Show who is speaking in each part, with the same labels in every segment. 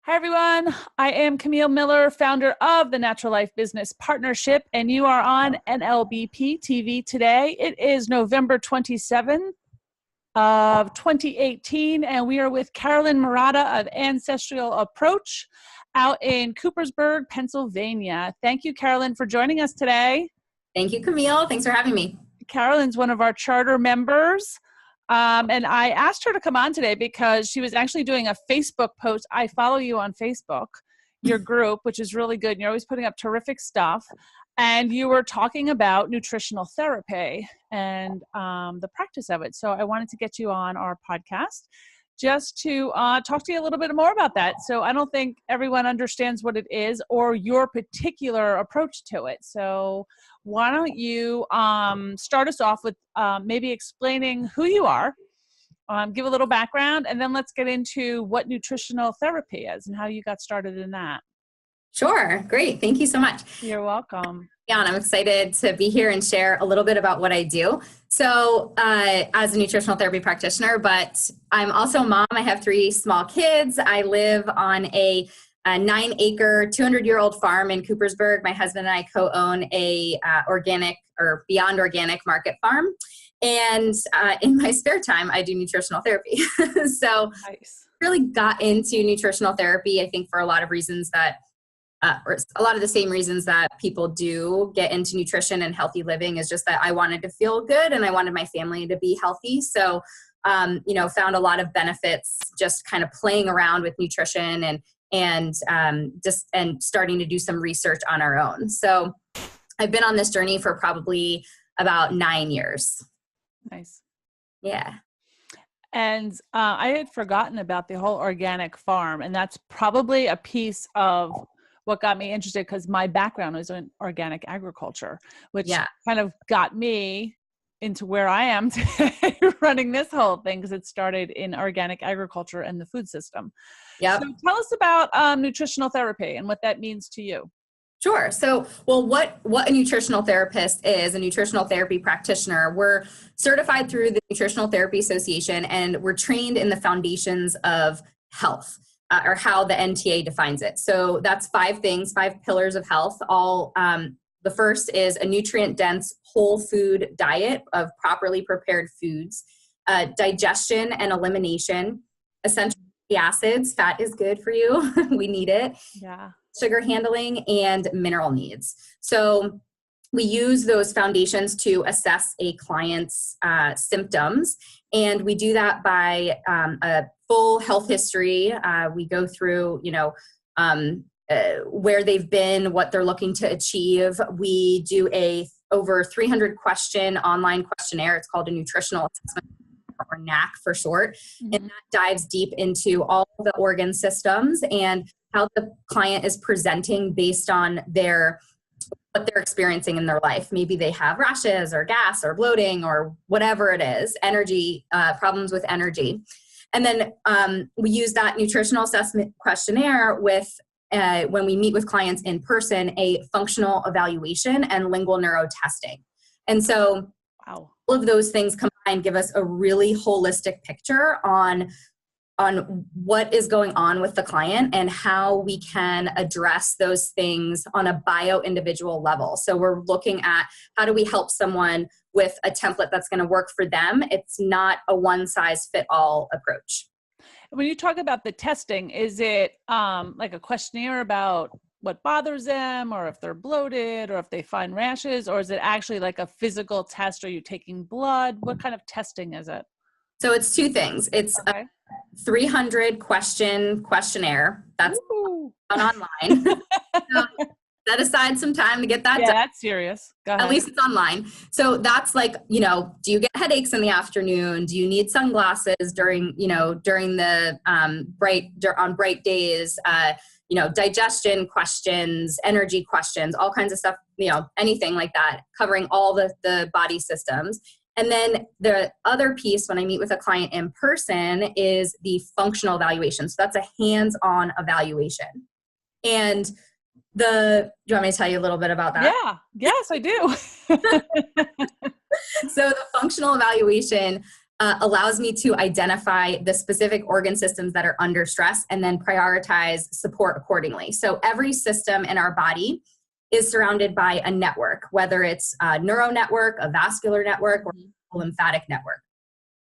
Speaker 1: Hi, everyone. I am Camille Miller, founder of the Natural Life Business Partnership, and you are on nlbp-tv today. It is November 27th of 2018, and we are with Carolyn Marotta of Ancestral Approach out in Coopersburg, Pennsylvania. Thank you, Carolyn, for joining us today.
Speaker 2: Thank you, Camille. Thanks for having me.
Speaker 1: Carolyn's one of our charter members. And I asked her to come on today because she was actually doing a Facebook post. I follow you on Facebook, your group, which is really good. You're always putting up terrific stuff. And you were talking about nutritional therapy and the practice of it. So I wanted to get you on our podcast just to talk to you a little bit more about that. So I don't think everyone understands what it is or your particular approach to it. So why don't you start us off with maybe explaining who you are, give a little background, and then let's get into what nutritional therapy is and how you got started in that.
Speaker 2: Sure. Great. Thank you so much.
Speaker 1: You're welcome.
Speaker 2: Yeah, and I'm excited to be here and share a little bit about what I do. So as a nutritional therapy practitioner, but I'm also a mom. I have 3 small kids. I live on a 9-acre, 200-year-old farm in Coopersburg. My husband and I co-own a organic or beyond organic market farm. And in my spare time, I do nutritional therapy. So
Speaker 1: Nice.
Speaker 2: Really got into nutritional therapy, I think, for a lot of reasons that or a lot of the same reasons that people do get into nutrition and healthy living is just that I wanted to feel good and I wanted my family to be healthy. So, found a lot of benefits just kind of playing around with nutrition and starting to do some research on our own. So I've been on this journey for probably about 9 years.
Speaker 1: Nice.
Speaker 2: Yeah.
Speaker 1: And I had forgotten about the whole organic farm, and that's probably a piece of what got me interested because my background was in organic agriculture, which kind of got me into where I am today, running this whole thing because it started in organic agriculture and the food system.
Speaker 2: Yep.
Speaker 1: So tell us about nutritional therapy and what that means to you.
Speaker 2: Sure. So, what a nutritional therapist is, a nutritional therapy practitioner, we're certified through the Nutritional Therapy Association, and we're trained in the foundations of health. Or how the NTA defines it. So that's 5 things, 5 pillars of health. The first is a nutrient-dense whole food diet of properly prepared foods, digestion and elimination, essential fatty acids, fat is good for you, we need it, sugar handling, and mineral needs. So we use those foundations to assess a client's symptoms, and we do that by a full health history. We go through, where they've been, what they're looking to achieve. We do a over 300 question online questionnaire. It's called a nutritional assessment, or NAC for short. Mm-hmm. And that dives deep into all the organ systems and how the client is presenting based on what they're experiencing in their life. Maybe they have rashes or gas or bloating or whatever it is, energy, problems with energy. And then we use that nutritional assessment questionnaire with, when we meet with clients in person, a functional evaluation and lingual neuro testing. And so all of those things combined give us a really holistic picture on what is going on with the client and how we can address those things on a bio-individual level. So we're looking at how do we help someone with a template that's going to work for them. It's not a one-size-fit-all approach.
Speaker 1: When you talk about the testing, is it like a questionnaire about what bothers them, or if they're bloated, or if they find rashes, or is it actually like a physical test? Are you taking blood? What kind of testing is it?
Speaker 2: So it's 2 things. It's a 300 question questionnaire that's online. So set aside some time to get that done.
Speaker 1: That's serious. Go ahead.
Speaker 2: At least it's online. So that's like, do you get headaches in the afternoon? Do you need sunglasses during the on bright days? Digestion questions, energy questions, all kinds of stuff, anything like that, covering all the body systems. And then the other piece when I meet with a client in person is the functional evaluation. So that's a hands-on evaluation. And do you want me to tell you a little bit about that?
Speaker 1: Yeah. Yes, I do.
Speaker 2: So the functional evaluation allows me to identify the specific organ systems that are under stress and then prioritize support accordingly. So every system in our body is surrounded by a network, whether it's a neuro network, a vascular network, or a lymphatic network.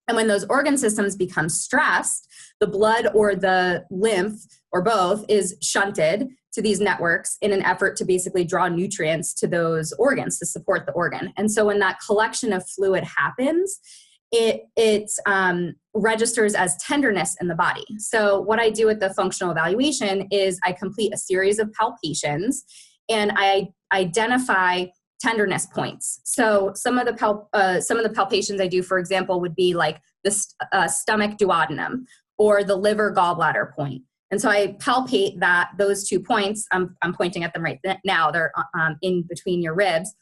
Speaker 2: And when those organ systems become stressed, the blood or the lymph or both is shunted to these networks in an effort to basically draw nutrients to those organs to support the organ. And so when that collection of fluid happens, it registers as tenderness in the body. So what I do with the functional evaluation is I complete a series of palpations and I identify tenderness points. So some of the palpations I do, for example, would be like the stomach duodenum or the liver gallbladder point. And so I palpate those 2 points. I'm pointing at them right now. They're in between your ribs.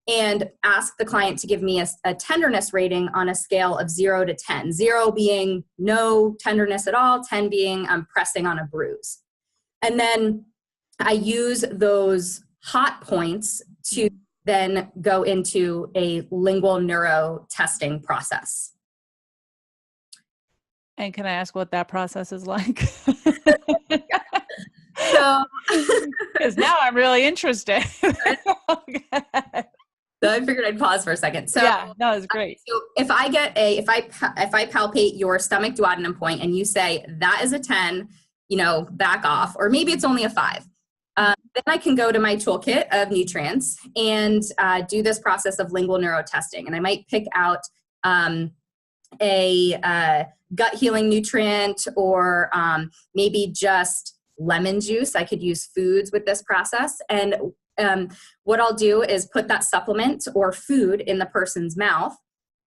Speaker 2: And ask the client to give me a tenderness rating on a scale of 0 to 10. 0 being no tenderness at all, 10 being I'm pressing on a bruise. And then I use those hot points to then go into a lingual neuro testing process.
Speaker 1: And can I ask what that process is like?
Speaker 2: So,
Speaker 1: because now I'm really interested. Okay.
Speaker 2: So I figured I'd pause for a second. So
Speaker 1: yeah, no, it's great.
Speaker 2: So if I palpate your stomach duodenum point and you say that is a 10, back off, or maybe it's only a 5. Then I can go to my toolkit of nutrients and do this process of lingual neuro testing. And I might pick out a gut healing nutrient or maybe just lemon juice. I could use foods with this process. And what I'll do is put that supplement or food in the person's mouth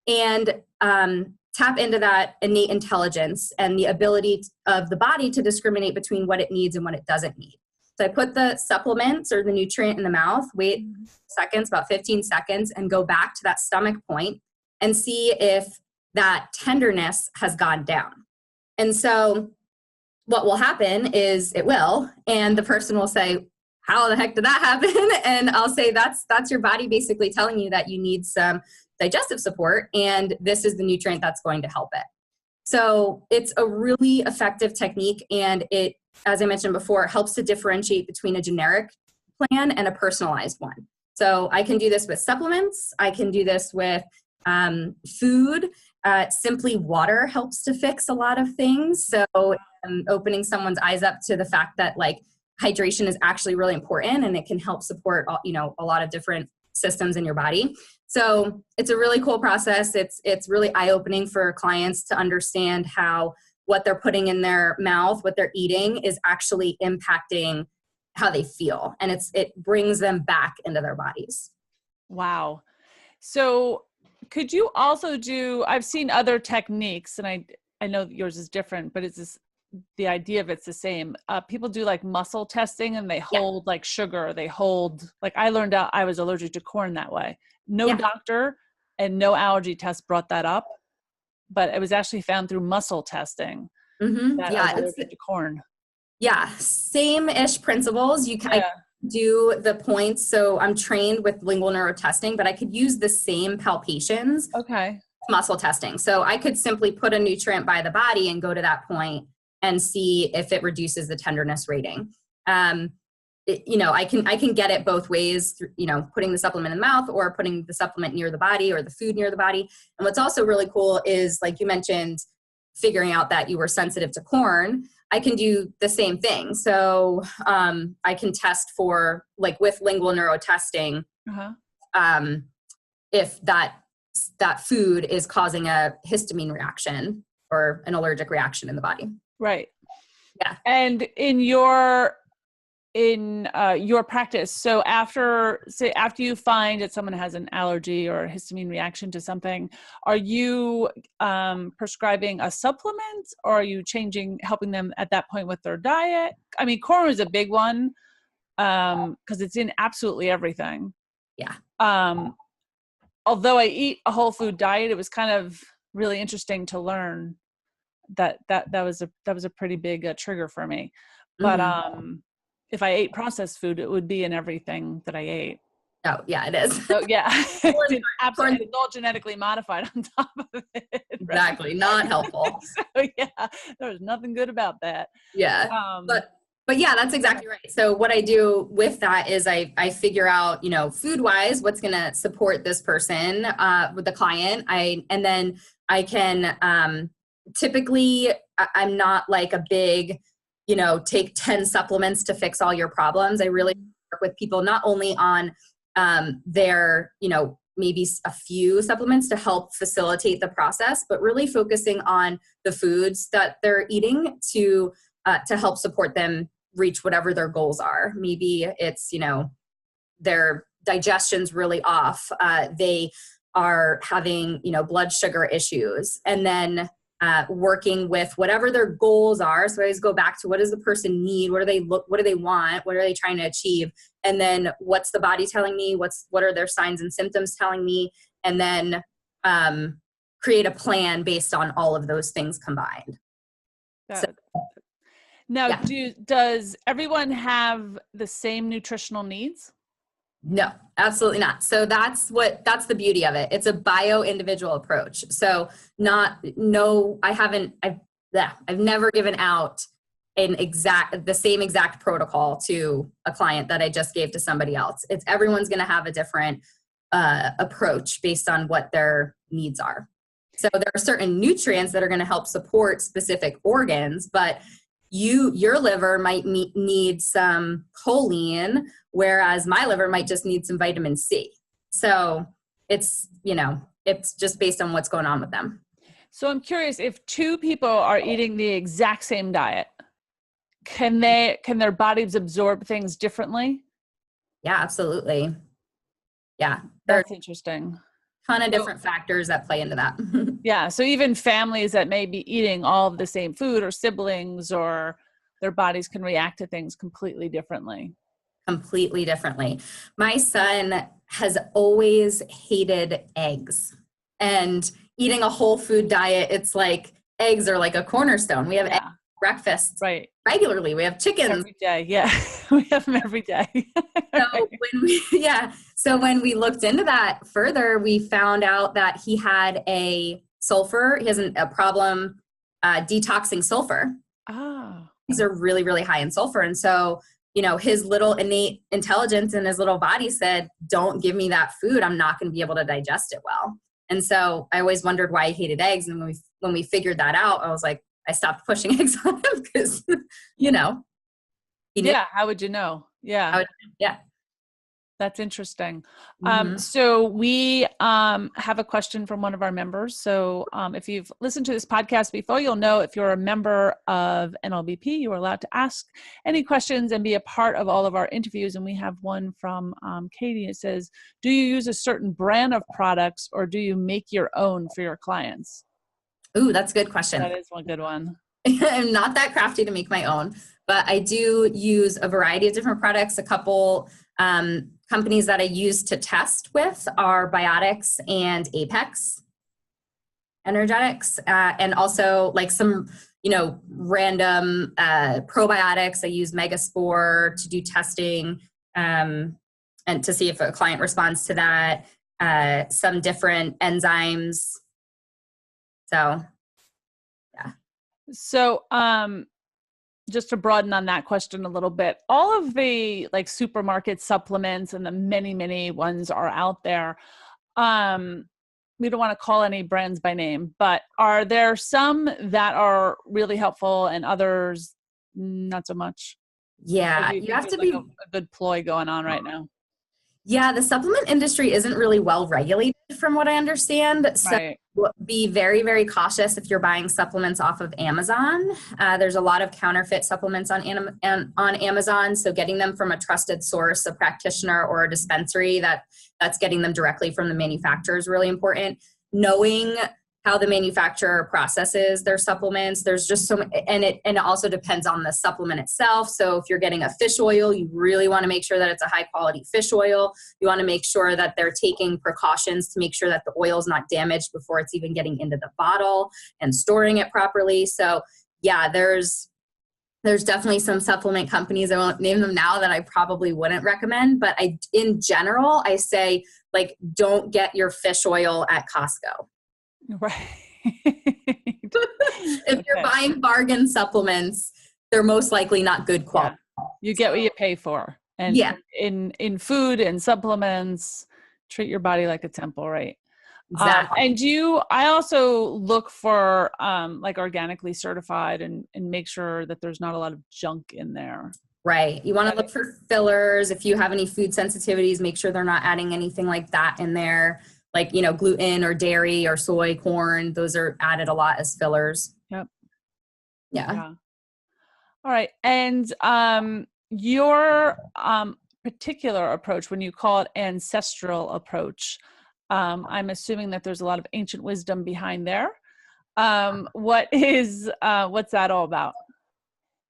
Speaker 2: and tap into that innate intelligence and the ability of the body to discriminate between what it needs and what it doesn't need. So I put the supplements or the nutrient in the mouth, wait seconds, about 15 seconds, and go back to that stomach point and see if that tenderness has gone down. And so what will happen is it will, and the person will say, how the heck did that happen? And I'll say, that's your body basically telling you that you need some digestive support, and this is the nutrient that's going to help it. So it's a really effective technique, and it, as I mentioned before, helps to differentiate between a generic plan and a personalized one. So I can do this with supplements. I can do this with food. Simply water helps to fix a lot of things. So opening someone's eyes up to the fact that hydration is actually really important, and it can help support a lot of different systems in your body. So it's a really cool process. It's really eye-opening for clients to understand how what they're putting in their mouth, what they're eating, is actually impacting how they feel, and it brings them back into their bodies.
Speaker 1: Wow. So could you also I've seen other techniques, and I know that yours is different, but the idea of it's the same. People do muscle testing, and they hold sugar. They hold, I learned out I was allergic to corn that way. No doctor and no allergy test brought that up, but it was actually found through muscle testing that I was allergic to corn.
Speaker 2: Yeah, same-ish principles. I do the points. So I'm trained with lingual neuro testing, but I could use the same palpations.
Speaker 1: Okay.
Speaker 2: Muscle testing. So I could simply put a nutrient by the body and go to that point and see if it reduces the tenderness rating. I can get it both ways, putting the supplement in the mouth or putting the supplement near the body or the food near the body. And what's also really cool is, like you mentioned, figuring out that you were sensitive to corn. I can do the same thing. So I can test for, with lingual neuro testing, if that food is causing a histamine reaction or an allergic reaction in the body.
Speaker 1: Right.
Speaker 2: Yeah.
Speaker 1: And in your practice, so after you find that someone has an allergy or a histamine reaction to something, are you prescribing a supplement, or are you helping them at that point with their diet? I mean, corn is a big one because it's in absolutely everything.
Speaker 2: Yeah.
Speaker 1: Although I eat a whole food diet, it was kind of really interesting to learn that was a pretty big trigger for me. But if I ate processed food, it would be in everything that I ate.
Speaker 2: Oh, yeah, it is.
Speaker 1: So yeah, it's absolutely all genetically modified on top of it. Right?
Speaker 2: Exactly. Not helpful.
Speaker 1: So yeah, there's nothing good about that.
Speaker 2: Yeah. But yeah, that's exactly right. So what I do with that is I figure out, food wise, what's going to support this person, with the client. And then I can, typically I'm not like a big, take 10 supplements to fix all your problems. I really work with people not only on their, maybe a few supplements to help facilitate the process, but really focusing on the foods that they're eating to help support them reach whatever their goals are. Maybe it's, their digestion's really off. They are having, blood sugar issues, and then working with whatever their goals are. So I always go back to, what does the person need? What do they want? What are they trying to achieve? And then what's the body telling me? What are their signs and symptoms telling me? And then create a plan based on all of those things combined.
Speaker 1: Now, does everyone have the same nutritional needs?
Speaker 2: No, absolutely not. So that's the beauty of it. It's a bio-individual approach. So I've never given out the same exact protocol to a client that I just gave to somebody else. Everyone's going to have a different approach based on what their needs are. So there are certain nutrients that are going to help support specific organs, but your liver might need some choline, whereas my liver might just need some vitamin C. So it's just based on what's going on with them.
Speaker 1: So I'm curious, if two people are eating the exact same diet, can their bodies absorb things differently?
Speaker 2: Yeah, absolutely. Yeah.
Speaker 1: That's interesting.
Speaker 2: Ton of different factors that play into that.
Speaker 1: Yeah. So even families that may be eating all of the same food, or siblings, or their bodies can react to things completely differently.
Speaker 2: Completely differently. My son has always hated eggs, and eating a whole food diet, it's like eggs are like a cornerstone. We have eggs breakfast regularly. We have chickens
Speaker 1: every day. Yeah. We have them every day.
Speaker 2: So when we looked into that further, we found out that he had he has a problem detoxing sulfur.
Speaker 1: Oh.
Speaker 2: These are really, really high in sulfur. And so, his little innate intelligence in his little body said, don't give me that food. I'm not going to be able to digest it well. And so I always wondered why he hated eggs. And when we figured that out, I was like, I stopped pushing eggs on him because,
Speaker 1: how would you know? Yeah. That's interesting. So we have a question from one of our members. So if you've listened to this podcast before, you'll know if you're a member of NLBP, you are allowed to ask any questions and be a part of all of our interviews. And we have one from Katie. It says, do you use a certain brand of products, or do you make your own for your clients?
Speaker 2: Ooh, that's a good question.
Speaker 1: That is one good one.
Speaker 2: I'm not that crafty to make my own, but I do use a variety of different products. A couple companies that I use to test with are Biotics and Apex Energetics, and also like some, random probiotics. I use Megaspore to do testing and to see if a client responds to that. Some different enzymes. So, yeah.
Speaker 1: So, just to broaden on that question a little bit, all of the like supermarket supplements and the many, many ones are out there. We don't want to call any brands by name, but are there some that are really helpful and others not so much?
Speaker 2: Yeah, you have to be
Speaker 1: a good ploy going on right now.
Speaker 2: Yeah, the supplement industry isn't really well regulated from what I understand. So be very, very cautious if you're buying supplements off of Amazon. There's a lot of counterfeit supplements on Amazon. So getting them from a trusted source, a practitioner or a dispensary that's getting them directly from the manufacturer is really important. Knowing how the manufacturer processes their supplements. There's just so many, and it also depends on the supplement itself. So if you're getting a fish oil, you really want to make sure that it's a high quality fish oil. You want to make sure that they're taking precautions to make sure that the oil is not damaged before it's even getting into the bottle and storing it properly. So yeah, there's There's definitely some supplement companies, I won't name them now, that I probably wouldn't recommend. But in general, I say, like, don't get your fish oil at Costco.
Speaker 1: Right.
Speaker 2: If you're buying bargain supplements, they're most likely not good quality.
Speaker 1: Yeah. You get what you pay for. And in food and supplements, treat your body like a temple, right?
Speaker 2: Exactly.
Speaker 1: And I also look for like organically certified and make sure that there's not a lot of junk in there.
Speaker 2: Right. You want to look for fillers. If you have any food sensitivities, make sure they're not adding anything like that in there. Like, gluten or dairy or soy, corn, those are added a lot as fillers.
Speaker 1: Yep.
Speaker 2: Yeah.
Speaker 1: All right. And your particular approach, when you call it ancestral approach, I'm assuming that there's a lot of ancient wisdom behind there. What's that all about?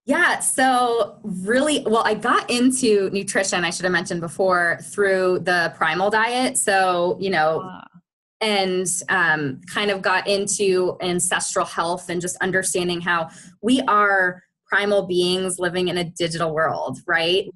Speaker 2: Yeah. So really, well, I got into nutrition, I should have mentioned before, through the primal diet. So, and kind of got into ancestral health and just understanding how we are primal beings living in a digital world, right?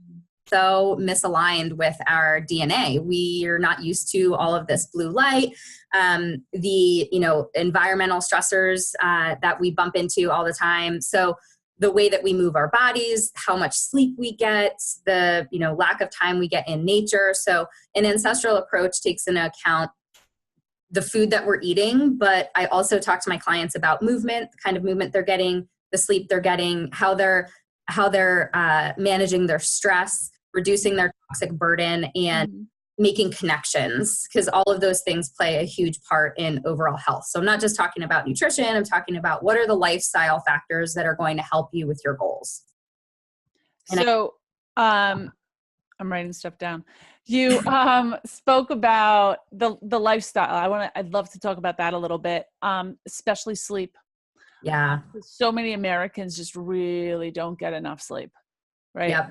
Speaker 2: So misaligned with our DNA. We are not used to all of this blue light, the environmental stressors that we bump into all the time. So the way that we move our bodies, how much sleep we get, the lack of time we get in nature. So an ancestral approach takes into account the food that we're eating, but I also talk to my clients about movement, the kind of movement they're getting, the sleep they're getting, how they're managing their stress, reducing their toxic burden, and making connections, because all of those things play a huge part in overall health. So I'm not just talking about nutrition, I'm talking about what are the lifestyle factors that are going to help you with your goals. And
Speaker 1: I'm writing stuff down. You spoke about the lifestyle. I'd love to talk about that a little bit, especially sleep.
Speaker 2: Yeah.
Speaker 1: So many Americans just really don't get enough sleep, right?
Speaker 2: Yep.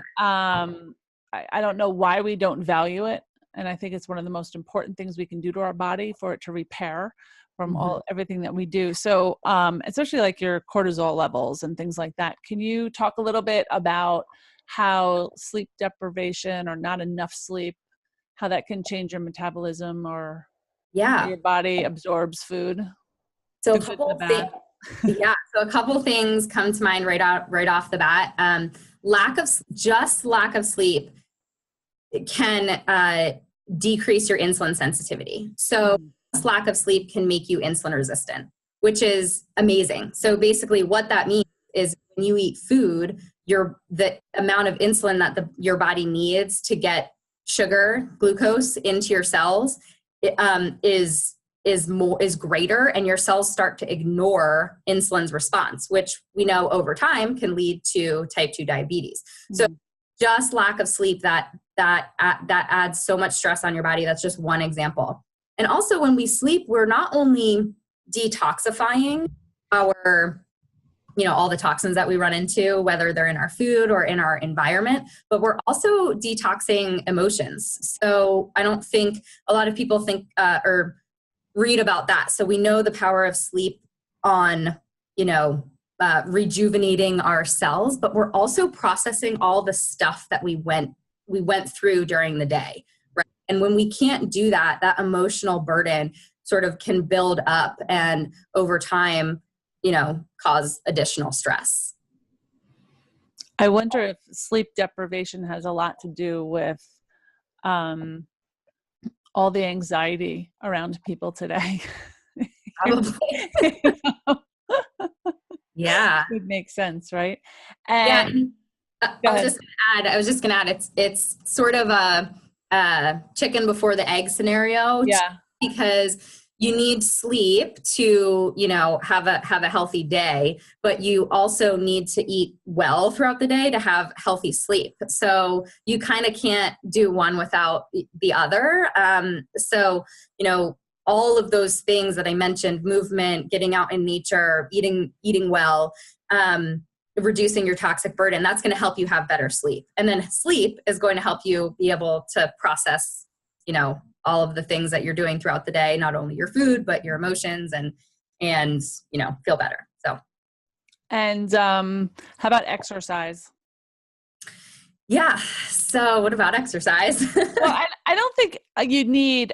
Speaker 1: I don't know why we don't value it. And I think it's one of the most important things we can do to our body for it to repair from everything that we do. So especially like your cortisol levels and things like that. Can you talk a little bit about how sleep deprivation or not enough sleep, how that can change your metabolism or how your body absorbs food?
Speaker 2: So a couple things come to mind right off the bat. Lack of sleep can decrease your insulin sensitivity. So lack of sleep can make you insulin resistant, which is amazing. So basically what that means is when you eat food, the amount of insulin that your body needs to get sugar, glucose into your cells is greater, and your cells start to ignore insulin's response, which we know over time can lead to type 2 diabetes. So just lack of sleep that adds so much stress on your body. That's just one example. And also when we sleep, we're not only detoxifying our all the toxins that we run into, whether they're in our food or in our environment, but we're also detoxing emotions. So I don't think a lot of people think or read about that. So we know the power of sleep on, rejuvenating our cells, but we're also processing all the stuff that we went through during the day, right? And when we can't do that, that emotional burden sort of can build up and over time, cause additional stress.
Speaker 1: I wonder if sleep deprivation has a lot to do with all the anxiety around people today.
Speaker 2: Probably. Yeah.
Speaker 1: It makes sense, right?
Speaker 2: And I was just gonna add, it's sort of a chicken before the egg scenario.
Speaker 1: Yeah.
Speaker 2: Because you need sleep to, have a healthy day, but you also need to eat well throughout the day to have healthy sleep. So you kind of can't do one without the other. So, all of those things that I mentioned, movement, getting out in nature, eating well, reducing your toxic burden, that's going to help you have better sleep. And then sleep is going to help you be able to process, all of the things that you're doing throughout the day, not only your food, but your emotions and feel better. So.
Speaker 1: And how about exercise?
Speaker 2: Yeah. So what about exercise?
Speaker 1: Well, I don't think you need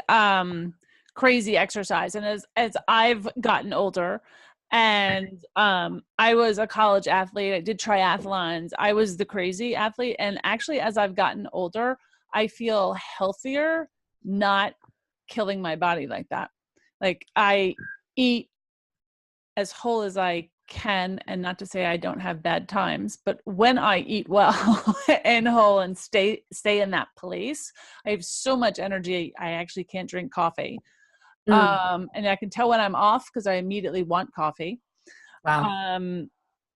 Speaker 1: crazy exercise. And as I've gotten older, and I was a college athlete, I did triathlons. I was the crazy athlete. And actually, as I've gotten older, I feel healthier, not killing my body like that. Like I eat as whole as I can, and not to say I don't have bad times, but when I eat well and whole and stay in that place, I have so much energy. I actually can't drink coffee.
Speaker 2: Mm,
Speaker 1: And I can tell when I'm off because I immediately want coffee.
Speaker 2: wow.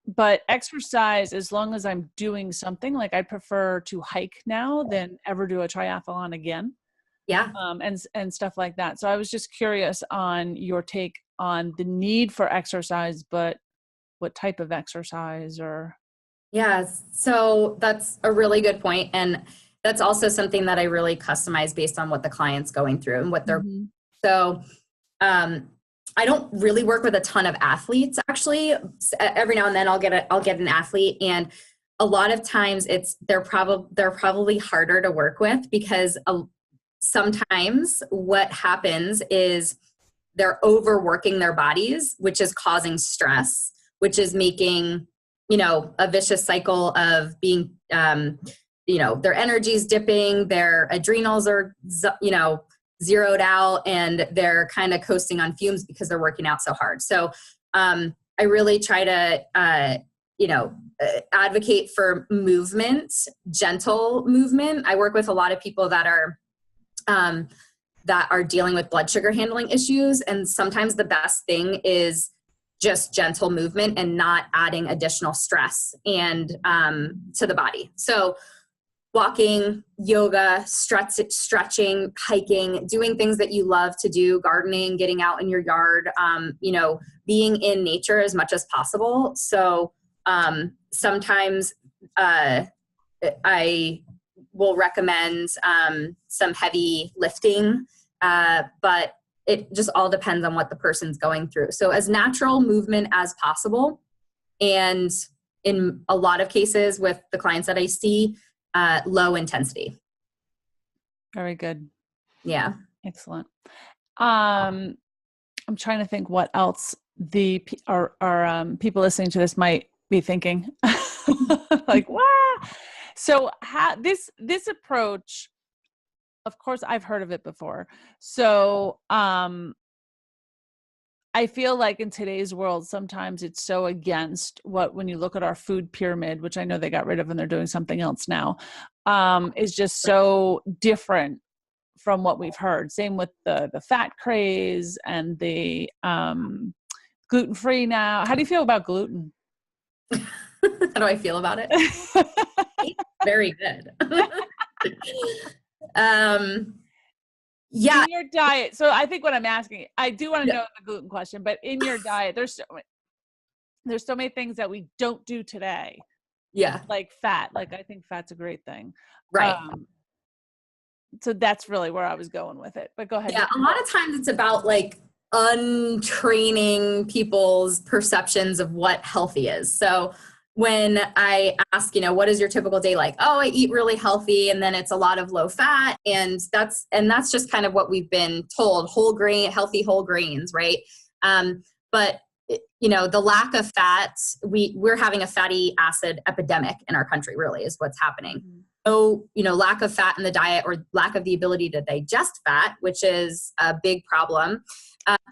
Speaker 1: But exercise, as long as I'm doing something, like I prefer to hike now than ever do a triathlon again.
Speaker 2: Yeah.
Speaker 1: And stuff like that. So I was just curious on your take on the need for exercise, but what type of exercise or.
Speaker 2: Yeah. So that's a really good point. And that's also something that I really customize based on what the client's going through and what they're,
Speaker 1: Mhm.
Speaker 2: so I don't really work with a ton of athletes actually. Every now and then I'll get an athlete, and a lot of times they're probably harder to work with because sometimes what happens is they're overworking their bodies, which is causing stress, which is making, a vicious cycle of being, their energy's dipping, their adrenals are, zeroed out, and they're kind of coasting on fumes because they're working out so hard. So I really try to, advocate for movement, gentle movement. I work with a lot of people that are dealing with blood sugar handling issues. And sometimes the best thing is just gentle movement and not adding additional stress and to the body. So walking, yoga, stretching, hiking, doing things that you love to do, gardening, getting out in your yard, being in nature as much as possible. So sometimes I will recommend some heavy lifting, but it just all depends on what the person's going through. So as natural movement as possible. And in a lot of cases with the clients that I see, low intensity.
Speaker 1: Very good.
Speaker 2: Yeah.
Speaker 1: Excellent. I'm trying to think what else our people listening to this might be thinking. Like, what? So this approach, of course, I've heard of it before. So I feel like in today's world, sometimes it's so against when you look at our food pyramid, which I know they got rid of and they're doing something else now, is just so different from what we've heard. Same with the fat craze and the gluten-free now. How do you feel about gluten?
Speaker 2: How do I feel about it? Very good. Yeah.
Speaker 1: In your diet. So I think what I'm asking, I do want to know the gluten question, but in your diet, there's so many things that we don't do today.
Speaker 2: Yeah.
Speaker 1: Like fat. Like I think fat's a great thing.
Speaker 2: Right.
Speaker 1: So that's really where I was going with it. But go ahead.
Speaker 2: Yeah. A lot of times it's about like untraining people's perceptions of what healthy is. So when I ask, what is your typical day like? Oh, I eat really healthy, and then it's a lot of low fat, and that's just kind of what we've been told: healthy whole grains, right? But the lack of fats, we're having a fatty acid epidemic in our country. Really, is what's happening. So, lack of fat in the diet or lack of the ability to digest fat, which is a big problem.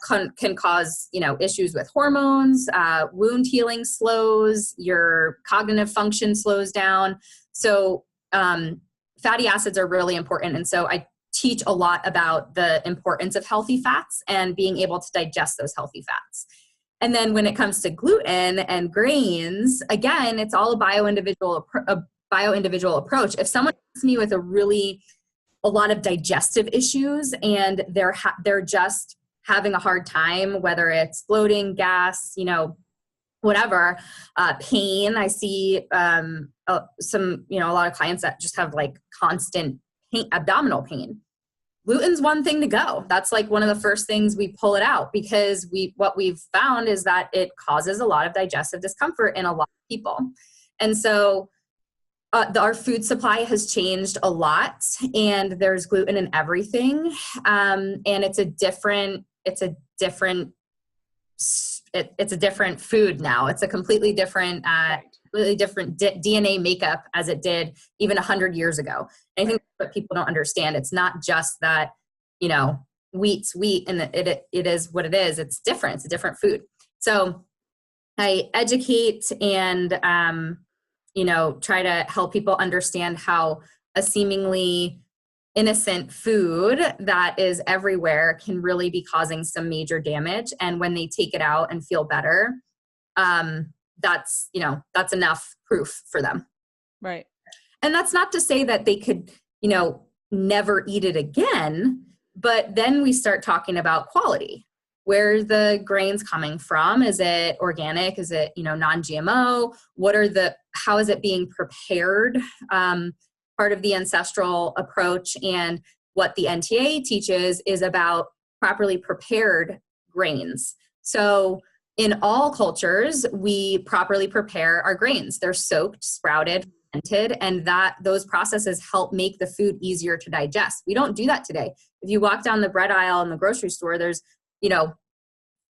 Speaker 2: Can cause, issues with hormones, wound healing slows, your cognitive function slows down. So fatty acids are really important. And so I teach a lot about the importance of healthy fats and being able to digest those healthy fats. And then when it comes to gluten and grains, again, it's all a bio-individual approach. If someone comes to me with a lot of digestive issues and they're just having a hard time, whether it's bloating, gas, whatever, pain. I see a lot of clients that just have like constant abdominal pain. gluten's one thing to go. That's like one of the first things we pull it out, because what we've found is that it causes a lot of digestive discomfort in a lot of people. And so our food supply has changed a lot, and there's gluten in everything. And it's a different food now. It's a completely different, DNA makeup as it did even 100 years ago. And I think what people don't understand, it's not just that, wheat's wheat and it is what it is. It's different. It's a different food. So I educate and, try to help people understand how a seemingly innocent food that is everywhere can really be causing some major damage. And when they take it out and feel better, that's enough proof for them.
Speaker 1: Right.
Speaker 2: And that's not to say that they could, never eat it again, but then we start talking about quality. Where are the grains coming from? Is it organic? Is it, non-GMO? How is it being prepared? Part of the ancestral approach and what the NTA teaches is about properly prepared grains. So in all cultures, we properly prepare our grains. They're soaked, sprouted, fermented, and those processes help make the food easier to digest. We don't do that today. If you walk down the bread aisle in the grocery store, there's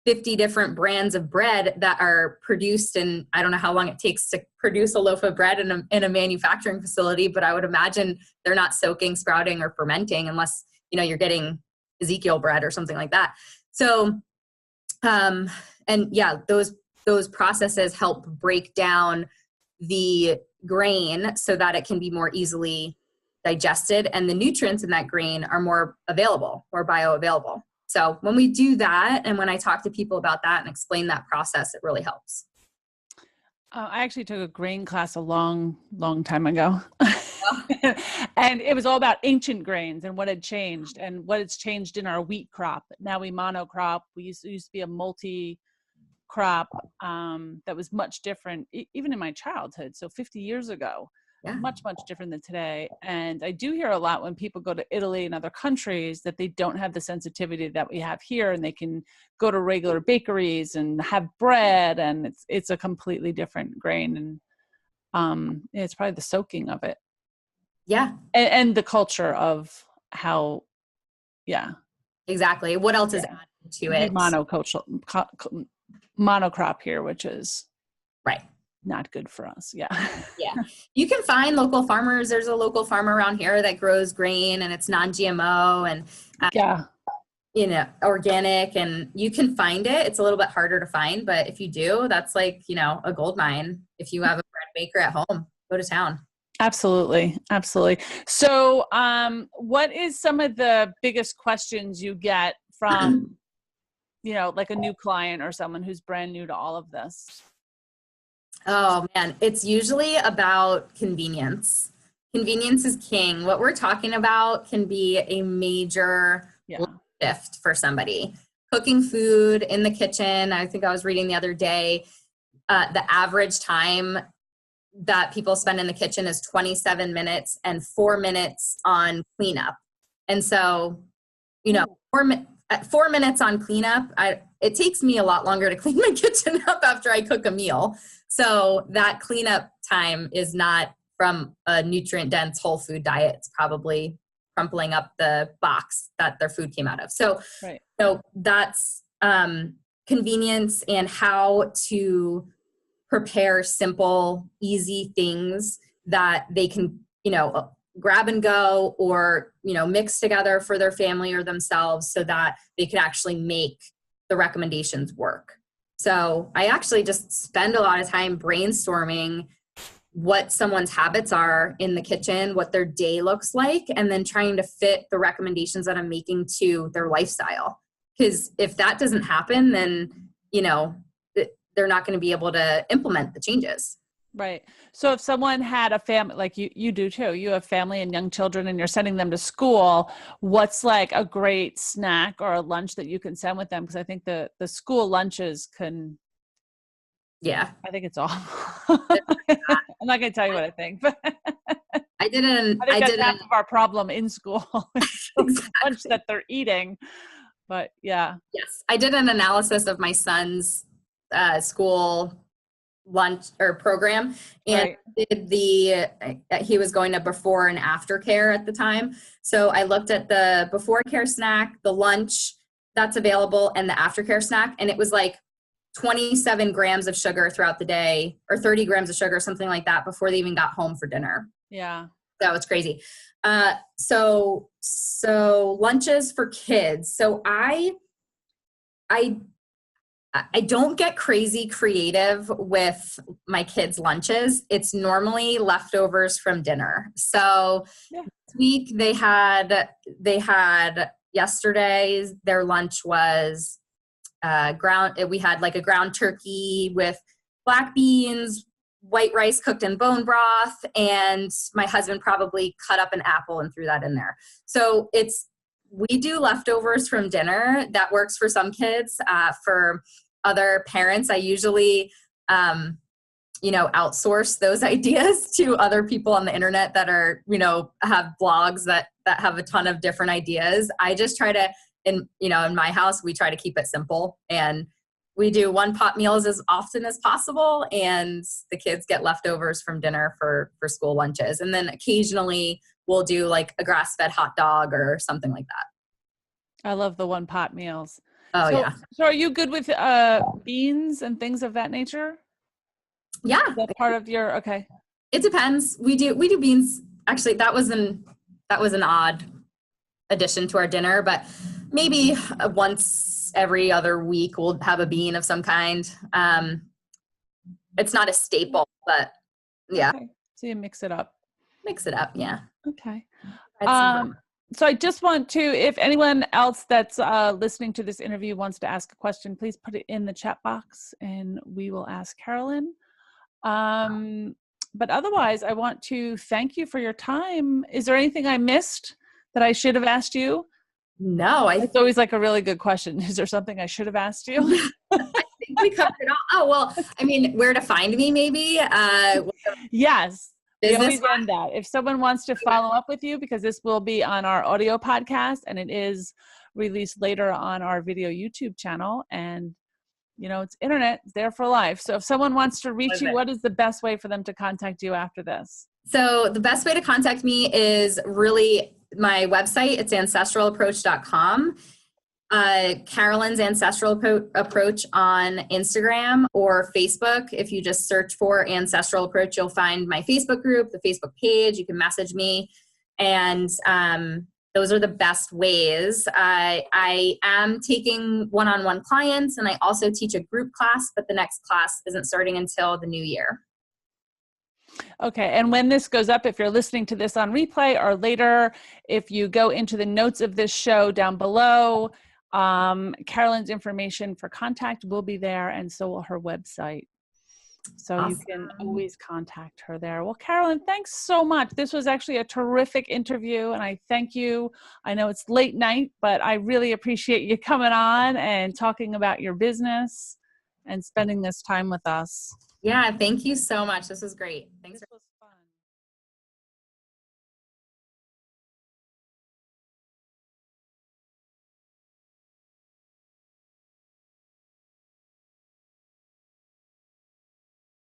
Speaker 2: 50 different brands of bread that are produced, and I don't know how long it takes to produce a loaf of bread in a manufacturing facility, but I would imagine they're not soaking, sprouting, or fermenting unless, you're getting Ezekiel bread or something like that. So, those processes help break down the grain so that it can be more easily digested, and the nutrients in that grain are more available, more bioavailable. So when we do that, and when I talk to people about that and explain that process, it really helps.
Speaker 1: I actually took a grain class a long, long time ago. And it was all about ancient grains and what had changed and what has changed in our wheat crop. Now we monocrop. We used to be a multi-crop that was much different, even in my childhood. So 50 years ago. Yeah. Much different than today. And I do hear a lot when people go to Italy and other countries that they don't have the sensitivity that we have here, and they can go to regular bakeries and have bread, and it's a completely different grain. And it's probably the soaking of it.
Speaker 2: Yeah.
Speaker 1: And the culture of how, yeah.
Speaker 2: Exactly. What else is added to it?
Speaker 1: Monocrop here, which is
Speaker 2: right.
Speaker 1: Not good for us. Yeah.
Speaker 2: Yeah. You can find local farmers. There's a local farmer around here that grows grain, and it's non-GMO and, organic, and you can find it. It's a little bit harder to find, but if you do, that's like, a gold mine. If you have a bread maker at home, go to town.
Speaker 1: Absolutely. Absolutely. So, what is some of the biggest questions you get from, like a new client or someone who's brand new to all of this?
Speaker 2: Oh man, it's usually about convenience. Convenience is king. What we're talking about can be a major shift for somebody. Cooking food in the kitchen. I think I was reading the other day, the average time that people spend in the kitchen is 27 minutes and 4 minutes on cleanup. And so, 4 minutes on cleanup, it takes me a lot longer to clean my kitchen up after I cook a meal. So that cleanup time is not from a nutrient-dense whole food diet. It's probably crumpling up the box that their food came out of. So, right. So that's convenience and how to prepare simple, easy things that they can, grab and go or, mix together for their family or themselves so that they could actually make the recommendations work. So I actually just spend a lot of time brainstorming what someone's habits are in the kitchen, what their day looks like, and then trying to fit the recommendations that I'm making to their lifestyle. Because if that doesn't happen, then, they're not going to be able to implement the changes.
Speaker 1: Right. So if someone had a family, like you do too, you have family and young children and you're sending them to school, what's like a great snack or a lunch that you can send with them? Because I think the school lunches can.
Speaker 2: Yeah.
Speaker 1: I think it's awful. I'm not going to tell you what I think. But
Speaker 2: I did an,
Speaker 1: I think
Speaker 2: I
Speaker 1: that's
Speaker 2: did
Speaker 1: half
Speaker 2: an,
Speaker 1: of our problem in school, the lunch that they're eating. But yeah.
Speaker 2: yes, I did an analysis of my son's school lunch or program, and
Speaker 1: Right.
Speaker 2: he was going to before and after care at the time. So I looked at the before care snack, the lunch that's available, and the aftercare snack, and it was like 27 grams of sugar throughout the day, or 30 grams of sugar, something like that, before they even got home for dinner.
Speaker 1: Yeah.
Speaker 2: That was crazy. So lunches for kids. So I don't get crazy creative with my kids' lunches. It's normally leftovers from dinner. So
Speaker 1: Yeah.
Speaker 2: this week they had yesterday's, their lunch was we had like a ground turkey with black beans, white rice cooked in bone broth, and my husband probably cut up an apple and threw that in there. So we do leftovers from dinner. That works for some kids. For other parents, I usually, outsource those ideas to other people on the internet that are, have blogs that have a ton of different ideas. I just try to, in my house, we try to keep it simple, and we do one pot meals as often as possible, and the kids get leftovers from dinner for school lunches. And then occasionally we'll do like a grass-fed hot dog or something like that.
Speaker 1: I love the one pot meals.
Speaker 2: Oh, yeah.
Speaker 1: So are you good with beans and things of that nature?
Speaker 2: Yeah.
Speaker 1: Is that part of your, okay.
Speaker 2: It depends. We do beans. Actually, that was an odd addition to our dinner, but maybe once every other week we'll have a bean of some kind. It's not a staple, but yeah.
Speaker 1: Okay. So you mix it up.
Speaker 2: Mix it up, yeah.
Speaker 1: Okay. So I just want to, if anyone else that's listening to this interview wants to ask a question, please put it in the chat box and we will ask Carolyn. But otherwise, I want to thank you for your time. Is there anything I missed that I should have asked you?
Speaker 2: No,
Speaker 1: it's always like a really good question. Is there something I should have asked you?
Speaker 2: I think we covered it all. Oh, well, I mean, where to find me maybe?
Speaker 1: Yes. We always
Speaker 2: Business
Speaker 1: end that. If someone wants to follow up with you, because this will be on our audio podcast and it is released later on our video YouTube channel, and it's internet, it's there for life. So if someone wants to reach you, what is the best way for them to contact you after this? So the best way to contact me is really my website. It's ancestralapproach.com. Carolyn's Ancestral Approach on Instagram or Facebook. If you just search for Ancestral Approach, you'll find my Facebook group, the Facebook page. You can message me, and those are the best ways. I am taking one-on-one clients, and I also teach a group class, but the next class isn't starting until the new year. Okay. And when this goes up, if you're listening to this on replay or later, if you go into the notes of this show down below, Carolyn's information for contact will be there, and so will her website. So awesome. You can always contact her there. Well, Carolyn, thanks so much. This was actually a terrific interview, and I thank you. I know it's late night, but I really appreciate you coming on and talking about your business and spending this time with us. Yeah, thank you so much. This was great. Thanks.